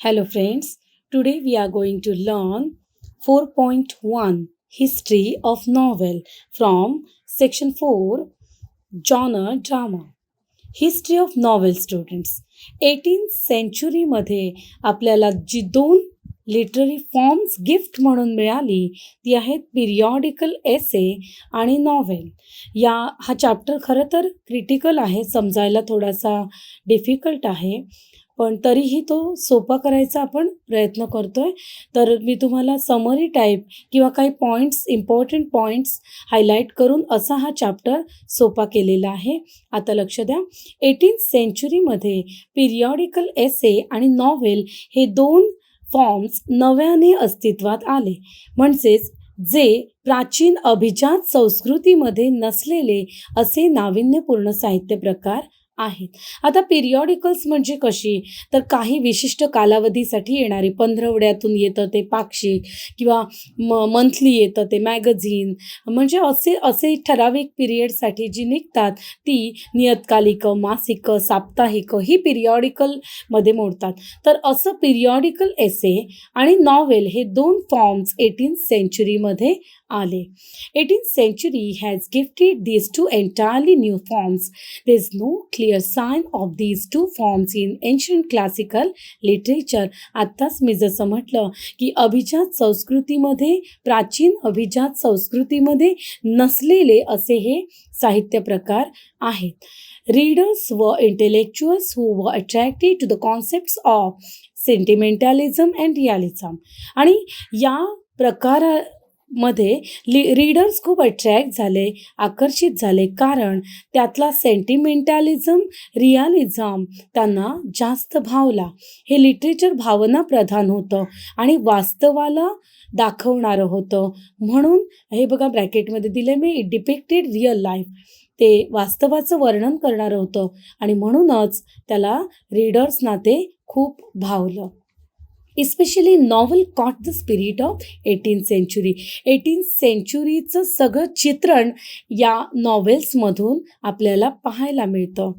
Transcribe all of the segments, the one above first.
Hello friends, today we are going to learn 4.1 History of Novel from section 4 Genre Drama. History of novel students 18th सेंचुरीमध्ये आपल्याला जी दोन literary forms gift म्हणून मिळाली ती आहेत पिरियॉडिकल एसे आणि novel. हा चॅप्टर खरं तर क्रिटिकल आहे, समजायला थोडासा डिफिकल्ट आहे, पण तरीही तो सोपा करायचा आपण प्रयत्न करतोय. तर मी तुम्हाला समरी टाईप किंवा काही इम्पॉर्टंट पॉईंट्स हायलाईट करून असा हा चॅप्टर सोपा केलेला आहे. आता लक्ष द्या. 18th सेंचुरीमध्ये पिरियॉडिकल एसे आणि नॉव्हेल हे दोन फॉर्म्स नव्याने अस्तित्वात आले, म्हणजेच जे प्राचीन अभिजात संस्कृतीमध्ये नसलेले असे नाविन्यपूर्ण साहित्य प्रकार आहेत. आता पिरियॉडिकल्स म्हणजे कशी, तर काही विशिष्ट कालावधीसाठी येणारे, पंधरवड्यातून येतं ते पाक्षिक किंवा मंथली येतं ते मॅगझिन, म्हणजे असे ठराविक पिरियडसाठी जी निघतात ती नियतकालिकं, मासिकं, साप्ताहिकं ही पिरियॉडिकलमध्ये मोडतात. तर असं पिरियॉडिकल एसे आणि नॉवेल हे दोन फॉर्म्स 18th सेंचुरीमध्ये आले. 18th century has gifted these two entirely new forms. There is no clear sign of these two forms in ancient classical literature. आत्ताच मी जसं म्हटलं की प्राचीन अभिजात संस्कृतीमध्ये नसलेले असे हे साहित्य प्रकार आहेत. Readers were intellectuals who were attracted to the concepts of sentimentalism and realism. आणि या प्रकारामध्ये रीडर्स खूप अट्रॅक्ट झाले, आकर्षित झाले, कारण त्यातला सेंटिमेंटॅलिझम, रियालिझम त्यांना जास्त भावला. हे लिटरेचर भावना प्रधान होतं आणि वास्तवाला दाखवणारं होतं. म्हणून हे बघा ब्रॅकेटमध्ये दिले मी, इट डिपिक्टेड रिअल लाईफ, ते वास्तवाचं वर्णन करणारं होतं आणि म्हणूनच त्याला रीडर्सना ते खूप भावलं. Especially novel caught the spirit of 18th century. 18th सेंचुरीचं सगळं चित्रण या नॉवेल्समधून आपल्याला पाहायला मिळतं.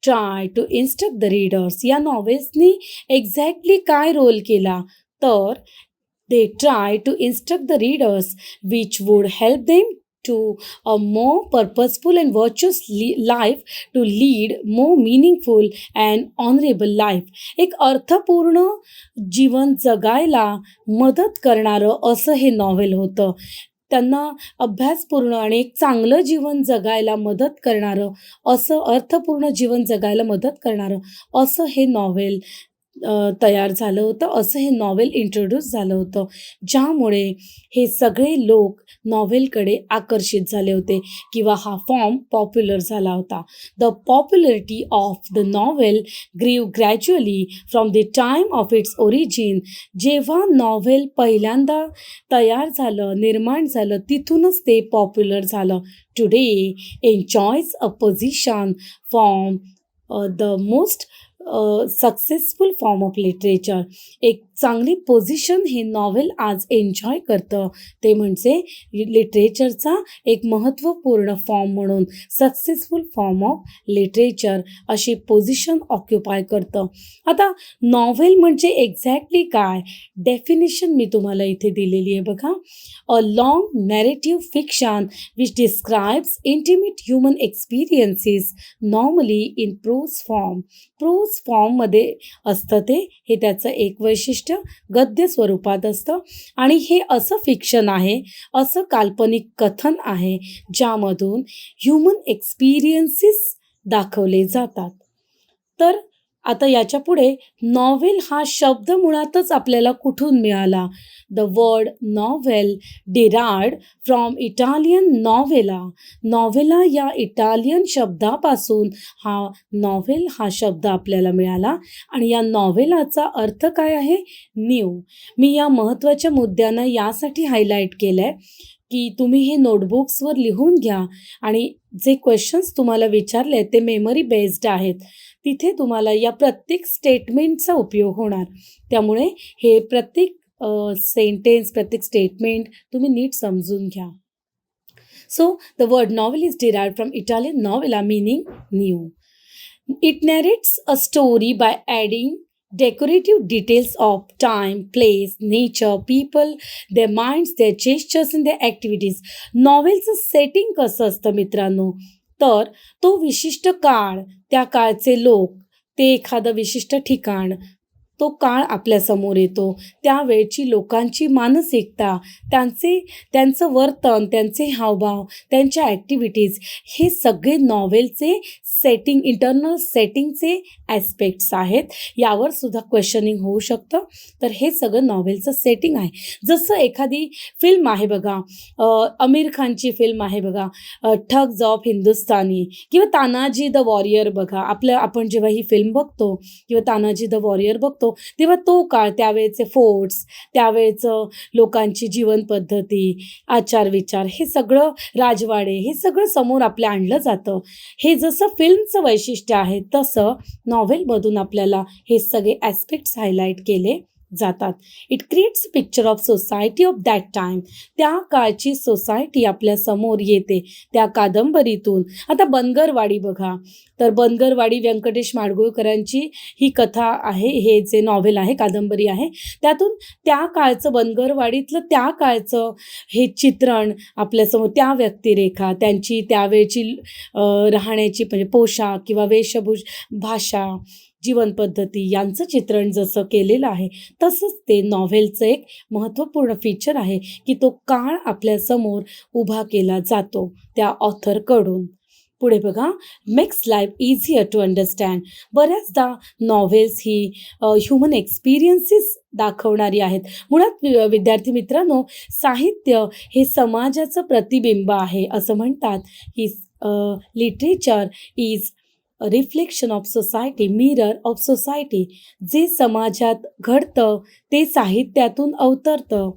Try to instruct the readers, या नॉवेल्सनी एक्झॅक्टली काय रोल केला, तर they try to instruct the readers which would help them to a more purposeful and virtuous life, to lead more meaningful and honorable life. एक अर्थपूर्ण जीवन जगायला मदत करणारं असं हे नॉव्हेल होतं. त्यांना अभ्यासपूर्ण आणि एक चांगलं जीवन जगायला मदत करणारं असं, अर्थपूर्ण जीवन जगायला मदत करणारं असं हे नॉव्हेल तयार झालं होतं, असं हे नॉव्हेल इंट्रोड्यूस झालं होतं, ज्यामुळे हे सगळे लोक नॉव्हेलकडे आकर्षित झाले होते किंवा हा फॉर्म पॉप्युलर झाला होता. The popularity of the novel grew gradually from the time of its origin. जेव्हा नॉव्हेल पहिल्यांदा तयार झालं, निर्माण झालं, तिथूनच ते पॉप्युलर झालं. Today enjoys a position from the most successful form of literature. एक चांगली पोझिशन हे नॉव्हेल आज एन्जॉय करतं, ते म्हणजे लिटरेचरचा एक महत्त्वपूर्ण फॉर्म म्हणून, सक्सेसफुल फॉर्म ऑफ लिटरेचर अशी पोझिशन ऑक्युपाय करतं. आता नॉव्हेल म्हणजे एक्झॅक्टली काय, डेफिनेशन मी तुम्हाला इथे दिलेली आहे बघा. A long narrative fiction which describes intimate human experiences, normally in prose form. Prose फॉर्ममध्ये असतं ते, हे त्याचं एक वैशिष्ट्य, गद्य स्वरूपात असतं. आणि हे असं फिक्शन आहे, असं काल्पनिक कथन आहे, ज्यामधून ह्युमन एक्सपिरियन्सेस दाखवले जातात. तर आता याच्या पुढे नॉव्हेल हा शब्द मुळातच आपल्याला कुठून मिळाला. The word novel derived from Italian novella. Novella या इटालियन शब्दापासून हा नॉव्हेल हा शब्द आपल्याला मिळाला. आणि या नॉव्हेलाचा अर्थ काय आहे, न्यू. मी या महत्त्वाच्या मुद्द्यांना यासाठी हायलाईट केलं आहे की तुम्ही हे नोटबुक्सवर लिहून घ्या आणि जे क्वेश्चन्स तुम्हाला विचारले ते मेमरी बेस्ड आहेत, तिथे तुम्हाला या प्रत्येक स्टेटमेंटचा उपयोग होणार. त्यामुळे हे प्रत्येक सेंटेन्स, प्रत्येक स्टेटमेंट तुम्ही नीट समजून घ्या. So the word novel is derived from Italian novella, meaning new. It narrates a story by adding decorative details of time, place, nature, people, their minds, their gestures and their activities. नॉवेलचं setting कसं असतं मित्रांनो, तर तो विशिष्ट काळ, त्या काळचे लोक, ते एखादं विशिष्ट ठिकाण, तो काळ आपल्यासमोर येतो. त्यावेळची लोकांची मानसिकता, त्यांचं वर्तन, त्यांचे हावभाव, त्यांच्या ॲक्टिव्हिटीज, हे सगळे नॉवेलचे सेटिंग, इंटरनल सेटिंगचे ॲस्पेक्ट्स आहेत. यावर सुद्धा क्वेश्चनिंग होऊ शकतं. तर हे सगळं नॉवेलचं सेटिंग आहे. जसं एखादी फिल्म आहे बघा, आमिर खानची फिल्म आहे बघा, ठग्स ऑफ हिंदुस्तानी किंवा तानाजी द वॉरियर बघा. आपण जेव्हा ही फिल्म बघतो किंवा तानाजी द वॉरियर बघतो, तेव्हा तो काळ, त्यावेळेचे फोर्ट्स, त्यावेळेचं लोकांची जीवन पद्धती, आचार विचार, हे सगळं, राजवाडे, हे सगळं समोर आपल्या आणलं जातं. हे जसं फिल्मचं वैशिष्ट्य आहे, तसं नॉव्हेलमधून आपल्याला हे सगळे ॲस्पेक्ट्स हायलाईट केले जातात. It creates picture of society of that time. त्या काळची सोसायटी आपल्या समोर येते त्या कादंबरीतून. आता बनगरवाडी बघा, तर बनगरवाडी व्यंकटेश माडगूळकरांची ही कथा आहे, हे जे नॉव्हेल आहे, कादंबरी आहे, त्यातून त्या काळचं, बनगरवाडीतलं त्या काळचं हे चित्रण आपल्यासमोर, त्या व्यक्तिरेखा, त्यांची त्यावेळची राहण्याची म्हणजे पोशाख किंवा भाषा, जीवनपद्धती यांचं चित्रण जसं केलेलं आहे, तसंच ते नॉव्हेलचं एक महत्त्वपूर्ण फीचर आहे की तो काळ आपल्यासमोर उभा केला जातो त्या ऑथरकडून. पुढे बघा, makes life easier to understand. बऱ्याचदा नॉव्हेल्स ही ह्युमन एक्सपिरियन्सेस दाखवणारी आहेत. मुळात विद्यार्थी मित्रांनो, साहित्य हे समाजाचं प्रतिबिंब आहे. असं म्हणतात की literature is reflection of society, mirror of society. जे समाजात घडतं ते साहित्यातून अवतरतं.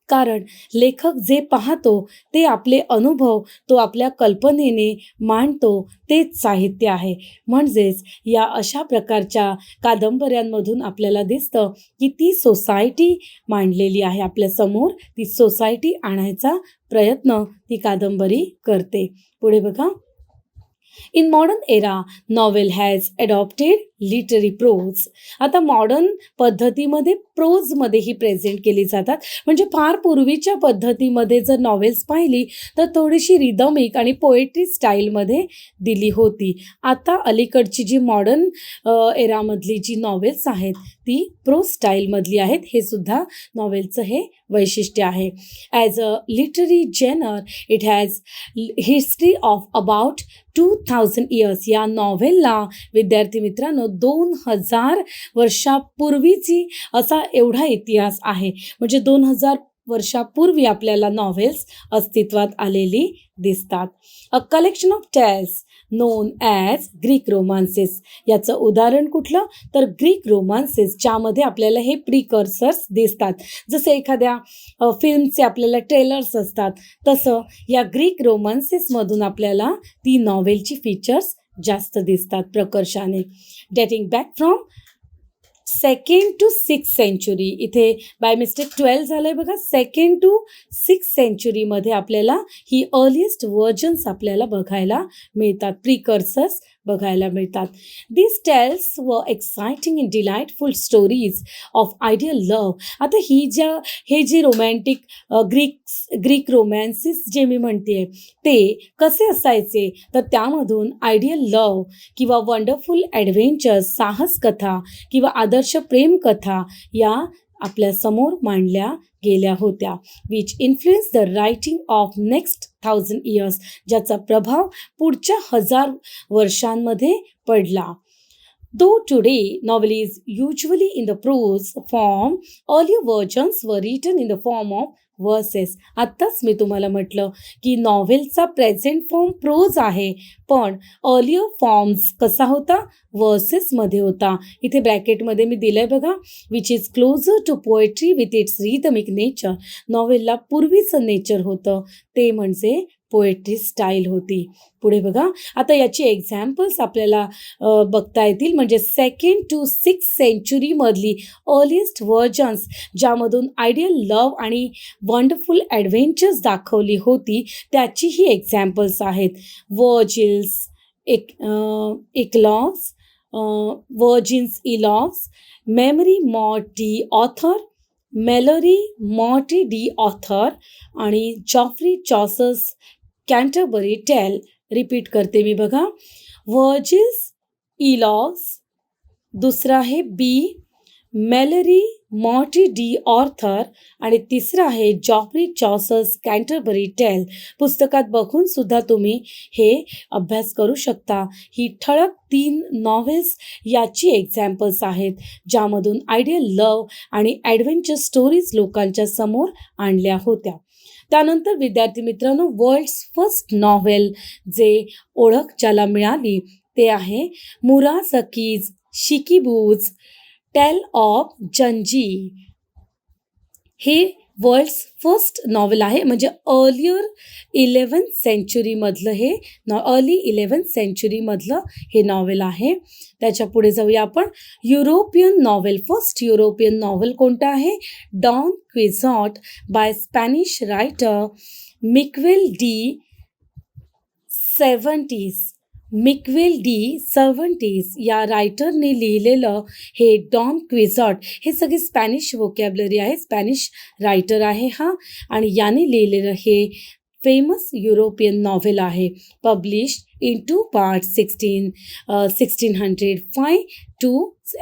कारण लेखक जे पाहतो ते आपले अनुभव तो आपल्या कल्पनेने मांडतो, तेच साहित्य आहे. म्हणजेच या अशा प्रकारच्या कादंबऱ्यांमधून आपल्याला दिसतं की ती सोसायटी मांडलेली आहे आपल्यासमोर, ती सोसायटी आणायचा प्रयत्न ती कादंबरी करते. पुढे बघा, in modern era novel has adopted literary prose. आता मॉडर्न पद्धतीमध्ये प्रोजमध्ये ही प्रेझेंट केली जातात. म्हणजे फार पूर्वीच्या पद्धतीमध्ये जर नॉवेल्स पाहिली तर थोडीशी रिदमिक आणि पोएट्री स्टाईलमध्ये दिली होती. आता अलीकडची जी मॉडर्न एरामधली जी नॉवेल्स आहेत ती प्रोज स्टाईलमधली आहेत. हे सुद्धा नॉवेलचं हे वैशिष्ट्य आहे. As a literary genre it has history of about 2000 years. या नॉव्हेलला विद्यार्थी मित्रांनो 2000 वर्षापूर्वीची असा एवढा इतिहास आहे. म्हणजे 2000 वर्षापूर्वी आपल्याला नॉव्हेल्स अस्तित्वात आलेली दिसतात. A collection of tales known as Greek romances. याचं उदाहरण कुठलं, तर ग्रीक रोमान्सेस, ज्यामध्ये आपल्याला हे प्रिकर्सर्स दिसतात. जसे एखाद्या फिल्मचे आपल्याला ट्रेलर्स असतात, तसं या ग्रीक रोमान्सेसमधून आपल्याला ती नॉव्हेलची फीचर्स जास्त दिसतात प्रकर्षाने. Dating back from 2nd to 6th century. इथे बाय मिस्टेक 12 झालं आहे बघा. 2nd to 6th सेंचुरीमध्ये आपल्याला ही अर्लिएस्ट व्हर्जन्स आपल्याला बघायला मिळतात, प्रिकर्सर्स बघायला मिळतात. दिस टेल्स व exciting and delightful stories of ideal love. आता हे जे रोमॅन्टिक ग्रीक रोमॅन्सिस जे मी म्हणते ते कसे असायचे, तर त्यामधून आयडियल लव्ह किंवा वंडरफुल ॲडव्हेंचर्स, साहस कथा किंवा आदर्श प्रेमकथा या आपल्यासमोर मांडल्या गेल्या होत्या. Which influence the writing of next 1000 years. ज्याचा प्रभाव पुढच्या 1000 वर्षांमध्ये पडला. Though today novel is usually in the prose form, earlier versions were written in the form of versus. आत्ताच मी तुम्हाला म्हटलं की नॉव्हेलचा प्रेझेंट फॉर्म प्रोज आहे, पण अर्लियर फॉर्म्स कसा होता, वर्सेसमध्ये होता. इथे ब्रॅकेटमध्ये मी दिलं आहे बघा, which is closer to poetry with its rhythmic nature. नॉव्हेलला पूर्वीचं नेचर होतं, ते म्हणजे पोएट्री स्टाईल होती. पुढे बघा, आता याची एक्झाम्पल्स आपल्याला बघता येतील. म्हणजे 2nd to 6th सेंचुरीमधली अर्लिएस्ट व्हर्जन्स, ज्यामधून आयडियल लव्ह आणि वंडरफुल ॲडव्हेंचर्स दाखवली होती, त्याची ही एक्झाम्पल्स आहेत. Virgil's, eclogues, Virgil's eclogues, Malory Morte d'Arthur, Malory Morte d'Arthur आणि Geoffrey Chaucer's Canterbury tale. Repeat करते मी बघा. वर्जिन्स इलॉग्स, दुसरा आहे बी मेलरी मॉटी डी ऑर्थर आणि तिसरा आहे जॉफ्री चॉसर्स कॅन्टरबरी टेल. पुस्तकात बघून सुद्धा तुम्ही हे अभ्यास करू शकता. ही ठळक 3 नॉव्हेल्स याची एक्झाम्पल्स आहेत ज्यामधून आयडियल लव्ह आणि ॲडव्हेंचर स्टोरीज लोकांच्या समोर आणल्या होत्या. त्यानंतर विद्यार्थी मित्रांनो, वर्ल्ड्स फर्स्ट नॉव्हेल जे ओळख ज्याला मिळाली ते आहे मुरासाकीज शिकिबूज टेल ऑफ जंजी. हे वर्ल्ड्स फर्स्ट नॉव्हेल आहे, म्हणजे अर्ली 11th सेंचुरीमधलं हे नॉव्हेल आहे. त्याच्या पुढे जाऊया आपण. European novel. First European novel कोणतं आहे? Don Quixote by Spanish writer Miguel de Cervantes या रायटरने लिहिलेलं हे डॉन क्विझॉट. हे सगळे स्पॅनिश वोकॅब्लरी आहे, स्पॅनिश रायटर आहे हा, आणि याने लिहिलेलं हे फेमस युरोपियन नॉव्हेल आहे. Publish in 2 parts 1605 to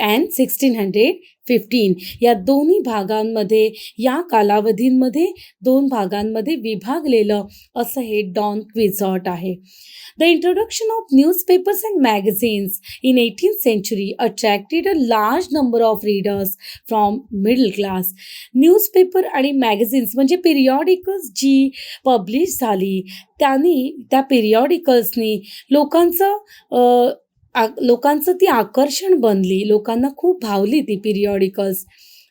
and 1615. या दोन्ही भागांमध्ये, या कालावधींमध्ये 2 भागांमध्ये विभागलेलं असं हे डॉन क्विझॉट आहे. The introduction of newspapers and magazines in 18th century attracted a large number of readers from middle class. Newspaper आणि मॅगझिन्स म्हणजे पिरियॉडिकल्स जी पब्लिश झाली त्या पिरियॉडिकल्सनी लोकांचं ती आकर्षण बनली. लोकांना खूप भावली ती पिरियॉडिकल्स.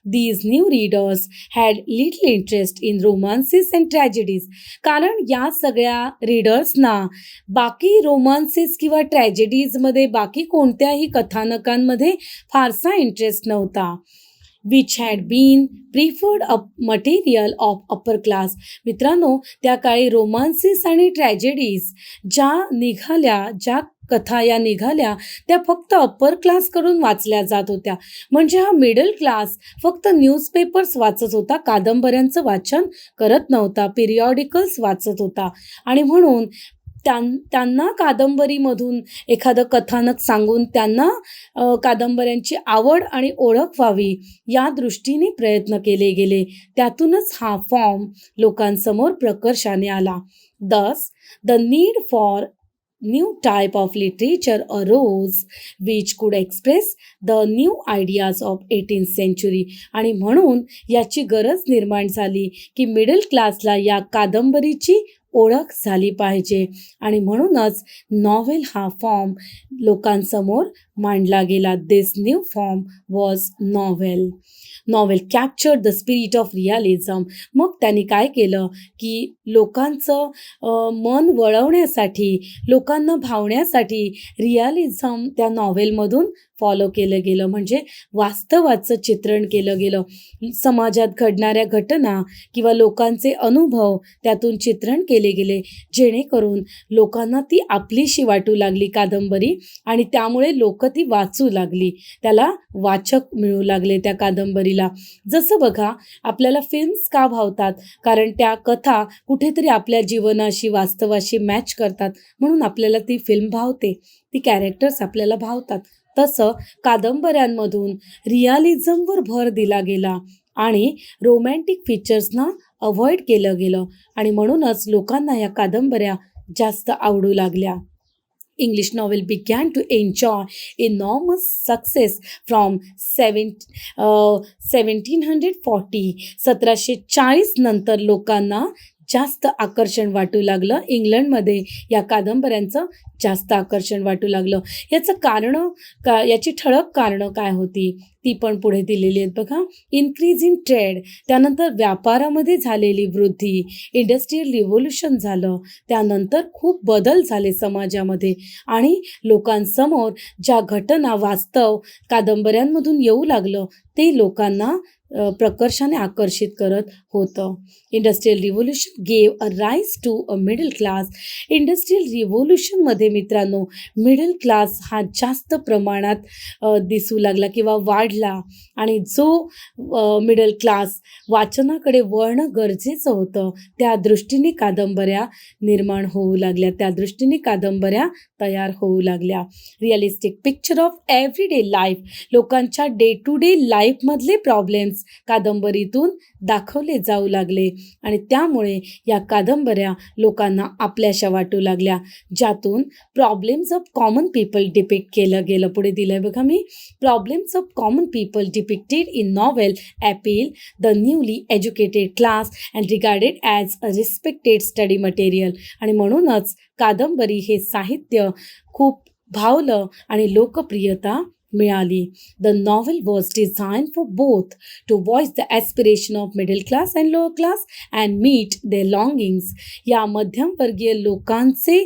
These new readers had little interest in romances and tragedies. कारण या सगळ्या रीडर्सना बाकी रोमान्सेस किंवा ट्रॅजेडीजमध्ये, बाकी कोणत्याही कथानकांमध्ये फारसा इंटरेस्ट नव्हता. Which had been preferred material of upper class. मित्रांनो, त्या काळी रोमान्सेस आणि ट्रॅजेडीज ज्या कथा या निघाल्या त्या फक्त अप्पर क्लासकडून वाचल्या जात होत्या. म्हणजे हा मिडल क्लास फक्त न्यूजपेपर्स वाचत होता, कादंबऱ्यांचं वाचन करत नव्हता, पिरियॉडिकल्स वाचत होता. आणि म्हणून त्यांना कादंबरीमधून एखादं कथानक सांगून त्यांना कादंबऱ्यांची आवड आणि ओळख व्हावी या दृष्टीने प्रयत्न केले गेले. त्यातूनच हा फॉर्म लोकांसमोर प्रकर्षाने आला. Thus, the need for new type of literature arose which could express the new ideas of 18th century. आणि म्हणून याची गरज निर्माण झाली की मिडल क्लासला या कादंबरीची ओळख झाली पाहिजे, आणि म्हणूनच नॉव्हेल हा फॉर्म लोकांसमोर मांडला गेला. This new form was novel. Novel captured the spirit of realism. मग त्यांनी काय केलं की लोकांचं मन वळवण्यासाठी, लोकांना भावण्यासाठी रिअलिझम त्या नॉव्हेलमधून फॉलो केलं गेलं. म्हणजे वास्तवाचं चित्रण केलं गेलं. समाजात घडणाऱ्या घटना किंवा लोकांचे अनुभव त्यातून चित्रण केले गेले, जेणेकरून लोकांना ती आपलीशी वाटू लागली कादंबरी, आणि त्यामुळे लोक ती वाचू लागली, त्याला वाचक मिळू लागले त्या कादंबरीला. जसं बघा, आपल्याला फिल्म्स का भावतात? कारण त्या कथा कुठेतरी आपल्या जीवनाशी, वास्तवाशी मॅच करतात, म्हणून आपल्याला ती फिल्म भावते, ती कॅरेक्टर्स आपल्याला भावतात. तसं कादंबऱ्यांमधून रिअलिझमवर भर दिला गेला आणि रोमॅन्टिक फीचर्सना अवॉइड केलं गेलं, आणि म्हणूनच लोकांना या कादंबऱ्या जास्त आवडू लागल्या. English novel began to enjoy enormous success from 1740. 1740 नंतर लोकांना जास्त आकर्षण वाटू लागलं. इंग्लंडमध्ये या कादंबऱ्यांचं जास्त आकर्षण वाटू लागलं. याची ठळक कारणं काय होती ती पण पुढे दिलेली आहेत बघा. इन्क्रीज इन ट्रेड, त्यानंतर व्यापारामध्ये झालेली वृद्धी, इंडस्ट्रियल रिव्होल्युशन झालं, त्यानंतर खूप बदल झाले समाजामध्ये, आणि लोकांसमोर ज्या घटना वास्तव कादंबऱ्यांमधून येऊ लागलं ते लोकांना प्रकर्षाने आकर्षित करत होतं. Industrial revolution gave a rise to a middle class. Industrial रिव्होल्यूशनमध्ये मित्रांनो मिडल क्लास हा जास्त प्रमाणात दिसू लागला किंवा वाढला आणि जो मिडल क्लास वाचनाकडे वळणं गरजेचं होतं त्या दृष्टीने कादंबऱ्या निर्माण होऊ लागल्या, त्या दृष्टीने कादंबऱ्या तयार होऊ लागल्या. Realistic picture of everyday life. लोकांच्या डे टू डे लाईफमधले प्रॉब्लेम्स कादंबरीतून दाखवले जाऊ लागले आणि त्यामुळे या कादंबऱ्या लोकांना आपल्याशा वाटू लागल्या, ज्यातून problems of common people depict केलं गेलं. पुढे दिलंय बघा मी, problems of common people depicted in novel appeal the newly educated class and regarded as a respected study material. आणि म्हणूनच कादंबरी हे साहित्य खूप भावलं आणि लोकप्रियता मिळाली. The novel was design for both to voice the aspiration of middle class and lower class and meet their longings. या मध्यमवर्गीय लोकांचे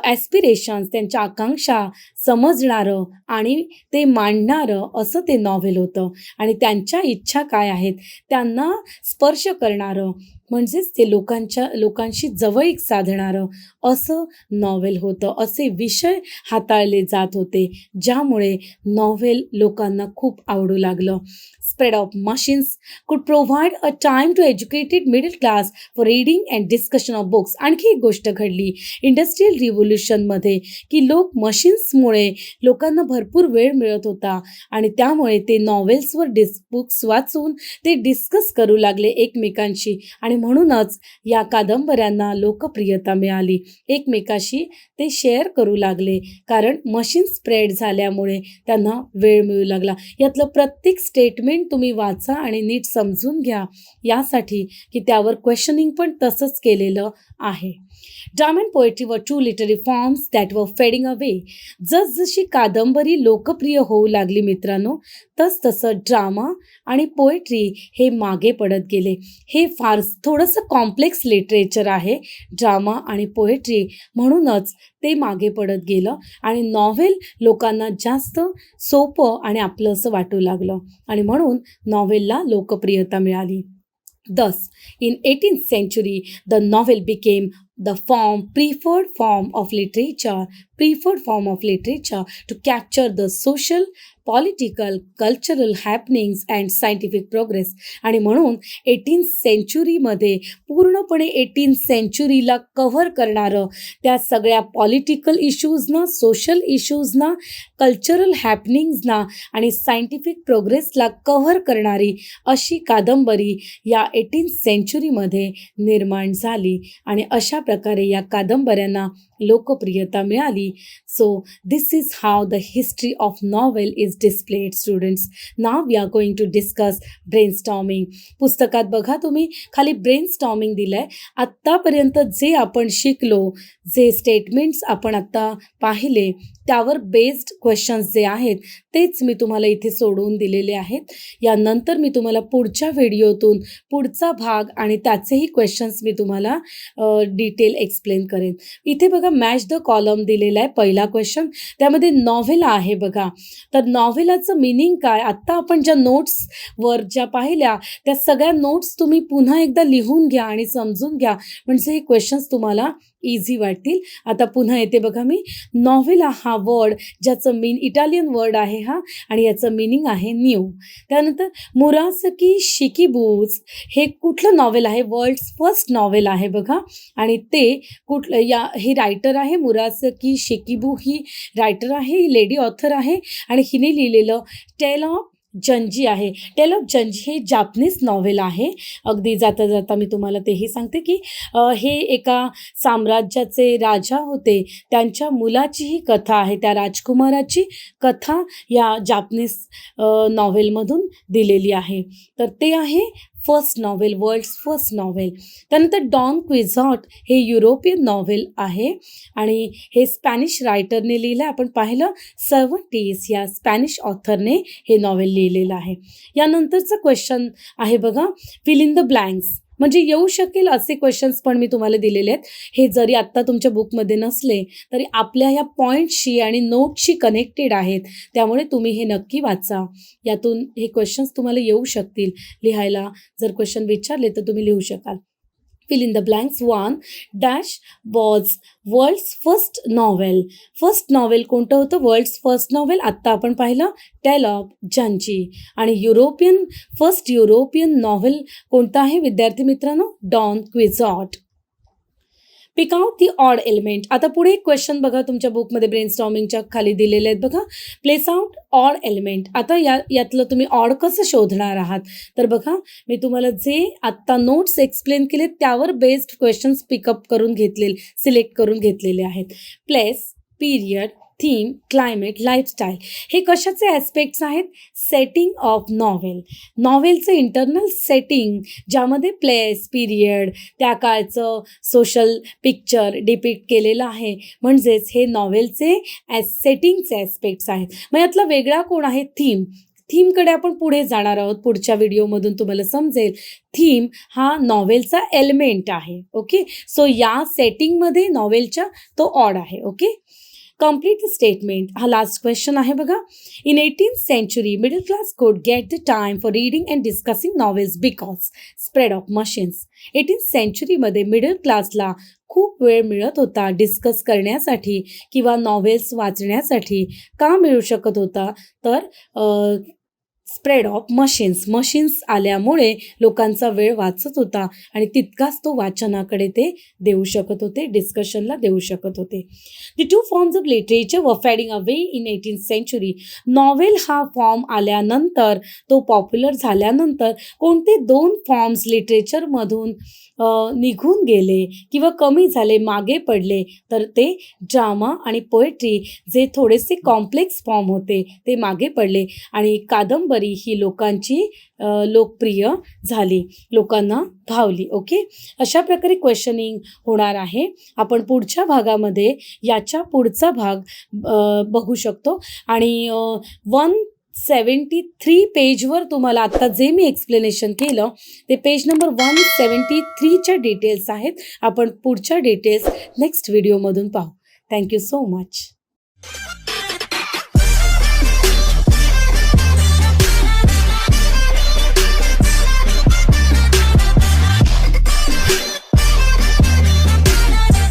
ॲस्पिरेशन्स, त्यांच्या आकांक्षा समजणारं आणि ते मांडणारं असं ते नॉव्हेल होतं आणि त्यांच्या इच्छा काय आहेत त्यांना स्पर्श करणारं, म्हणजेच ते लोकांशी जवळीक साधणारं असं नॉव्हेल होतं. असे विषय हाताळले जात होते ज्यामुळे नॉव्हेल लोकांना खूप आवडू लागलं. Spread of machines could provide a time to educated middle class for reading and discussion of books. आणखी एक गोष्ट घडली इंडस्ट्रियल रिव्होल्यूशनमध्ये की मशीन्समुळे लोकांना भरपूर वेळ मिळत होता आणि त्यामुळे ते नॉव्हेल्सवर बुक्स वाचून ते डिस्कस करू लागले एकमेकांशी आणि म्हणूनच या कादंबऱ्यांना लोकप्रियता मिळाली. एकमेकाशी ते शेअर करू लागले कारण मशीन स्प्रेड झाल्यामुळे त्यांना वेळ मिळू लागला. यातलं प्रत्येक स्टेटमेंट तुम्ही वाचा आणि नीट समजून घ्या यासाठी की त्यावर क्वेश्चनिंग पण तसंच केलेलं आहे. Drama and poetry were two literary forms that were fading away. जसजशी कादंबरी लोकप्रिय होऊ लागली मित्रांनो तसतसं ड्रामा आणि पोएट्री हे मागे पडत गेले. हे फार थोडंसं कॉम्प्लेक्स लिटरेचर आहे ड्रामा आणि पोएट्री, म्हणूनच ते मागे पडत गेलं आणि नॉव्हेल लोकांना जास्त सोपं आणि आपलंसं वाटू लागलं आणि म्हणून नॉव्हेलला लोकप्रियता मिळाली. Thus, in 18th century, the novel became the preferred form of literature to capture the social, political, cultural happenings and scientific progress. आणि म्हणून 18th सेंचुरीमध्ये पूर्णपणे 18th सेंचुरीला कव्हर करणारं त्या सगळ्या पॉलिटिकल इश्यूजना, सोशल इश्यूजना, कल्चरल हॅपनिंग्सना आणि सायंटिफिक प्रोग्रेसला कव्हर करणारी अशी कादंबरी या 18th सेंचुरीमध्ये निर्माण झाली आणि अशा प्रकारे या कादंबऱ्यांना लोकप्रियता मिळाली. So this is how the history of novel is displayed students. Now we are going to discuss brainstorming. पुस्तकात बघा तुम्ही खाली ब्रेनस्टॉर्मिंग दिलं आहे. आत्तापर्यंत जे आपण शिकलो, जे स्टेटमेंट्स आपण आत्ता पाहिले त्यावर बेस्ड क्वेश्चन्स जे आहेत तेच मी तुम्हाला इथे सोडवून दिलेले आहेत. यानंतर मी तुम्हाला पुढच्या व्हिडिओतून पुढचा भाग आणि त्याचेही क्वेश्चन्स मी तुम्हाला डिटेल एक्सप्लेन करेन. इथे बघा मॅच द कॉलम दिलेला आहे. पहिला क्वेश्चन त्यामध्ये नॉव्हेला आहे बघा. तर नॉव्हेलाचं मिनिंग काय, आत्ता आपण ज्या नोट्सवर ज्या पाहिल्या त्या सगळ्या नोट्स तुम्ही पुन्हा एकदा लिहून घ्या आणि समजून घ्या म्हणजे हे क्वेश्चन्स तुम्हाला इझी वाटतील. आता पुन्हा येते बघा मी. नॉव्हेला हा वर्ड ज्याचं इटालियन वर्ड आहे हा आणि याचं मिनिंग आहे न्यू. त्यानंतर मुरासकी शिकिबुज हे कुठलं नॉव्हेल आहे, वर्ल्ड्स फर्स्ट नॉव्हेल आहे बघा आणि ते हे रायटर आहे मुरासकी शिकिबू. ही रायटर आहे, ही लेडी ऑथर आहे आणि हिने लिहिलेलं टेल ऑफ जंजी आहे. टेल ऑफ जंजी हे जापनीज नॉव्हेल आहे. अगदी जाता जाता मी तुम्हाला तेही सांगते की हे एका साम्राज्याचे राजा होते, त्यांच्या मुलाची ही कथा आहे. त्या राजकुमाराची कथा या जापनीज नॉव्हेलमधून दिलेली आहे. तर ते आहे first novel, world's first novel. त्यानंतर डॉन क्विझॉट हे युरोपियन नॉव्हेल आहे आणि हे स्पॅनिश रायटरने लिहिलं. आपण पाहिलं सर्व्हंटीस या स्पॅनिश ऑथरने हे नॉव्हेल लिहिलेलं आहे. यानंतरचं क्वेश्चन आहे बघा, फिल इन द ब्लँक्स. म्हणजे येऊ शकेल असे क्वेश्चन्स पण मी तुम्हाला दिलेले आहेत. हे जरी आत्ता तुमच्या बुकमध्ये नसले तरी आपल्या ह्या पॉईंट्सशी आणि नोट्सशी कनेक्टेड आहेत. त्यामुळे तुम्ही हे नक्की वाचा. यातून हे क्वेश्चन्स तुम्हाला येऊ शकतील लिहायला. जर क्वेश्चन विचारले तर तुम्ही लिहू शकाल. Fill in the blanks. 1. Dash was world's first novel. First novel कोणतं होतं? वर्ल्ड्स फर्स्ट नॉवेल आत्ता आपण पाहिलं टेल ऑफ जंजी. आणि फर्स्ट युरोपियन नॉवेल कोणतं आहे विद्यार्थी मित्रांनो? Don Quixote. Pick out the odd element. आता पुढे एक क्वेश्चन बघा तुमच्या बुकमध्ये ब्रेनस्टॉर्मिंगच्या खाली दिलेले आहेत बघा. Place out odd element. आता यातलं तुम्ही ऑड कसं शोधणार आहात? तर बघा मी तुम्हाला जे आत्ता नोट्स एक्सप्लेन केले त्यावर बेस्ड क्वेश्चन्स पिकअप करून सिलेक्ट करून घेतलेले आहेत. Place, period, theme, climate, lifestyle हे कशाचे ॲस्पेक्ट्स आहेत? Setting of novel. नॉवेलचं इंटरनल सेटिंग ज्यामध्ये प्लेस, पीरियड, त्या काळचं सोशल पिक्चर डिपिक्ट केलेलं आहे. म्हणजेच हे नॉवेलचे सेटिंगचे ॲस्पेक्ट्स आहेत. मग यातला वेगळा कोण आहे? थीमकडे आपण पुढे जाणार आहोत. पुढच्या व्हिडिओमधून तुम्हाला समजेल. थीम हा नॉवेलचा एलिमेंट आहे. ओके, सो या सेटिंगमध्ये नॉवेलच्या तो ऑड आहे. Okay, complete the statement. हा लास्ट क्वेश्चन आहे बघा. In 18th century middle class could get the time for reading and discussing novels because spread of machines. 18th century मध्ये मिडल क्लासला खूप वेळ मिळत होता डिस्कस करण्यासाठी किंवा नॉवेल्स वाचण्यासाठी. का मिळू शकत होता? तर स्प्रेड ऑफ मशीन्स आल्यामुळे लोकांचा वेळ वाचत होता आणि तितकाच तो वाचनाकडे ते देऊ शकत होते, डिस्कशनला देऊ शकत होते. दी टू फॉर्म्स ऑफ लिटरेचर वर fading away in 18th century. Novel हा फॉर्म आल्यानंतर, तो पॉप्युलर झाल्यानंतर कोणते दोन फॉर्म्स लिटरेचरमधून निघून गेले किंवा कमी झाले, मागे पडले? तर ते ड्रामा आणि पोएट्री जे थोडेसे कॉम्प्लेक्स फॉर्म होते ते मागे पडले आणि कादंबरी ही लोकांची लोकप्रिय झाली, लोकांना भावली. ओके, अशा प्रकारे क्वेश्चनिंग होणार आहे. आपण पुढच्या भागामध्ये याच्या पुढचा भाग बघू शकतो. आणि 173 पेजवर तुम्हाला आत्ता जे मी एक्सप्लेनेशन केलं ते पेज नंबर 173च्या डिटेल्स आहेत. आपण पुढच्या डिटेल्स नेक्स्ट व्हिडिओमधून पाहू. Thank you so much.